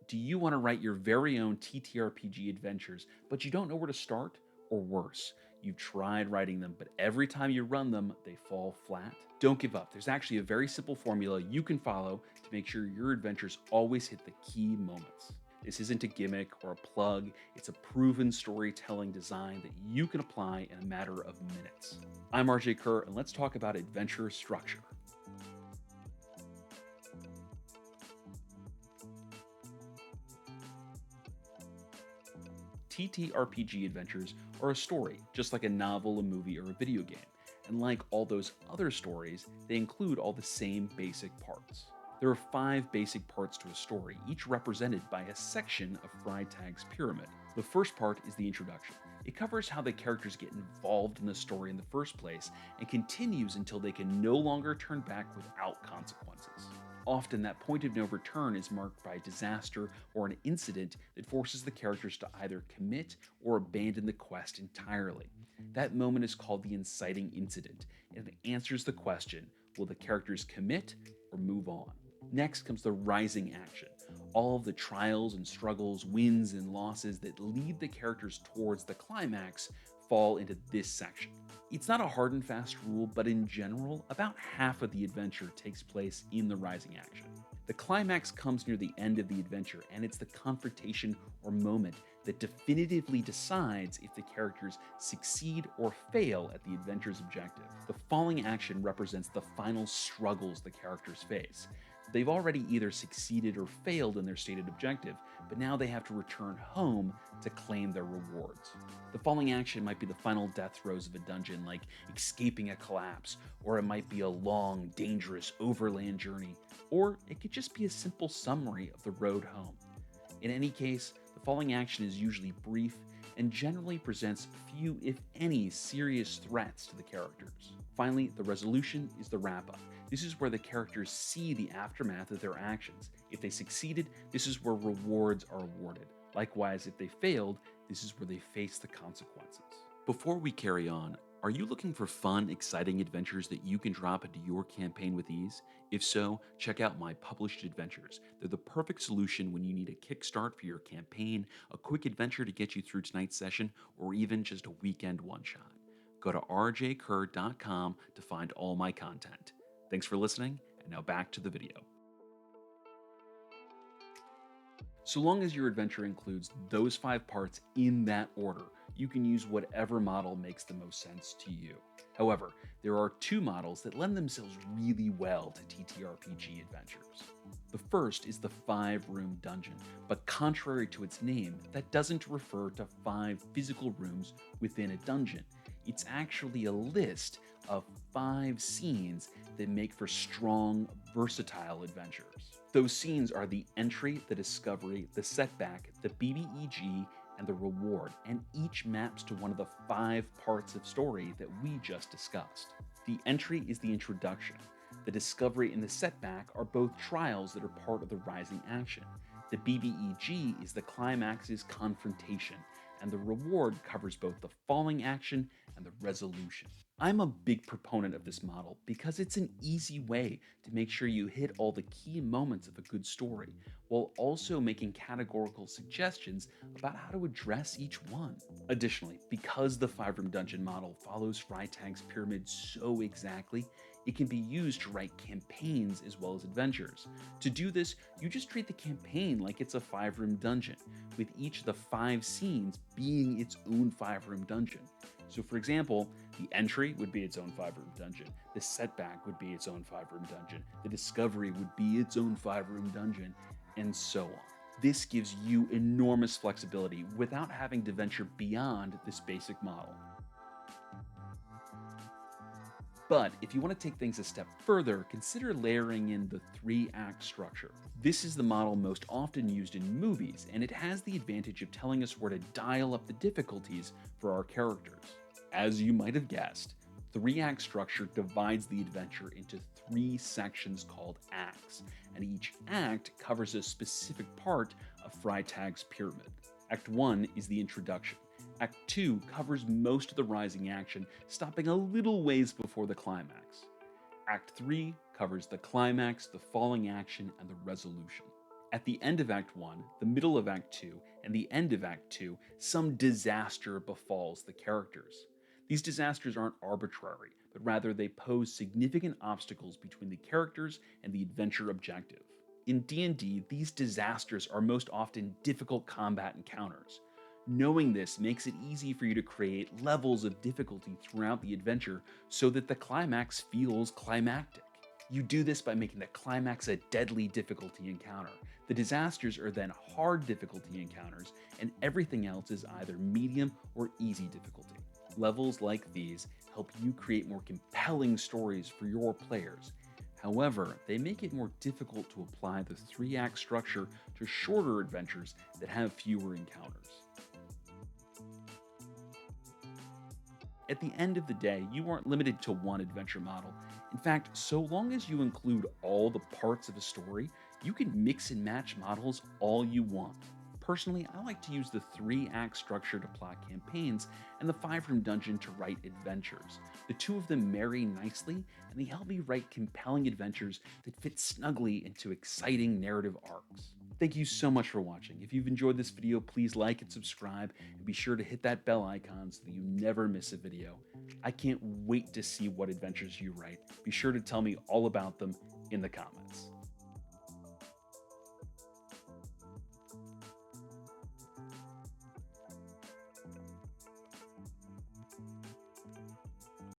Do you want to write your very own TTRPG adventures, but you don't know where to start? Or worse, you've tried writing them, but every time you run them, they fall flat? Don't give up. There's actually a very simple formula you can follow to make sure your adventures always hit the key moments. This isn't a gimmick or a plug, it's a proven storytelling design that you can apply in a matter of minutes. I'm RJ Kerr, and let's talk about adventure structure. TTRPG adventures are a story, just like a novel, a movie, or a video game. And like all those other stories, they include all the same basic parts. There are 5 basic parts to a story, each represented by a section of Freytag's pyramid. The first part is the introduction. It covers how the characters get involved in the story in the first place and continues until they can no longer turn back without consequences. Often, that point of no return is marked by a disaster or an incident that forces the characters to either commit or abandon the quest entirely. That moment is called the inciting incident, and it answers the question, will the characters commit or move on? Next comes the rising action, all of the trials and struggles, wins and losses that lead the characters towards the climax fall into this section. It's not a hard and fast rule, but in general, about half of the adventure takes place in the rising action. The climax comes near the end of the adventure, and it's the confrontation or moment that definitively decides if the characters succeed or fail at the adventure's objective. The falling action represents the final struggles the characters face. They've already either succeeded or failed in their stated objective, but now they have to return home to claim their rewards. The falling action might be the final death throes of a dungeon, like escaping a collapse, or it might be a long, dangerous overland journey, or it could just be a simple summary of the road home. In any case, the falling action is usually brief and generally presents few, if any, serious threats to the characters. Finally, the resolution is the wrap-up. This is where the characters see the aftermath of their actions. If they succeeded, this is where rewards are awarded. Likewise, if they failed, this is where they face the consequences. Before we carry on, are you looking for fun, exciting adventures that you can drop into your campaign with ease? If so, check out my published adventures. They're the perfect solution when you need a kickstart for your campaign, a quick adventure to get you through tonight's session, or even just a weekend one-shot. Go to rjkerr.com to find all my content. Thanks for listening, and now back to the video. So long as your adventure includes those 5 parts in that order, you can use whatever model makes the most sense to you. However, there are 2 models that lend themselves really well to TTRPG adventures. The first is the 5-room dungeon, but contrary to its name, that doesn't refer to 5 physical rooms within a dungeon. It's actually a list of 5 scenes that make for strong, versatile adventures. Those scenes are the entry, the discovery, the setback, the BBEG, and the reward, and each maps to one of the 5 parts of story that we just discussed. The entry is the introduction. The discovery and the setback are both trials that are part of the rising action. The BBEG is the climax's confrontation, and the reward covers both the falling action and the resolution. I'm a big proponent of this model because it's an easy way to make sure you hit all the key moments of a good story, while also making categorical suggestions about how to address each one. Additionally, because the 5-room dungeon model follows Freytag's pyramid so exactly, it can be used to write campaigns as well as adventures. To do this, you just treat the campaign like it's a 5-room dungeon, with each of the 5 scenes being its own 5-room dungeon. So for example, the entry would be its own 5-room dungeon, the setback would be its own 5-room dungeon, the discovery would be its own 5-room dungeon, and so on. This gives you enormous flexibility without having to venture beyond this basic model. But if you want to take things a step further, consider layering in the 3-act structure. This is the model most often used in movies, and it has the advantage of telling us where to dial up the difficulties for our characters. As you might have guessed, 3-act structure divides the adventure into 3 sections called acts, and each act covers a specific part of Freytag's pyramid. Act 1 is the introduction. Act 2 covers most of the rising action, stopping a little ways before the climax. Act 3 covers the climax, the falling action, and the resolution. At the end of Act 1, the middle of Act 2, and the end of Act 2, some disaster befalls the characters. These disasters aren't arbitrary, but rather they pose significant obstacles between the characters and the adventure objective. In D&D, these disasters are most often difficult combat encounters. Knowing this makes it easy for you to create levels of difficulty throughout the adventure so that the climax feels climactic. You do this by making the climax a deadly difficulty encounter. The disasters are then hard difficulty encounters, and everything else is either medium or easy difficulty. Levels like these help you create more compelling stories for your players. However, they make it more difficult to apply the 3-act structure to shorter adventures that have fewer encounters. At the end of the day, you aren't limited to one adventure model. In fact, so long as you include all the parts of a story, you can mix and match models all you want. Personally, I like to use the 3-act structure to plot campaigns and the 5-room dungeon to write adventures. The two of them marry nicely, and they help me write compelling adventures that fit snugly into exciting narrative arcs. Thank you so much for watching. If you've enjoyed this video, please like and subscribe, and be sure to hit that bell icon so that you never miss a video. I can't wait to see what adventures you write. Be sure to tell me all about them in the comments.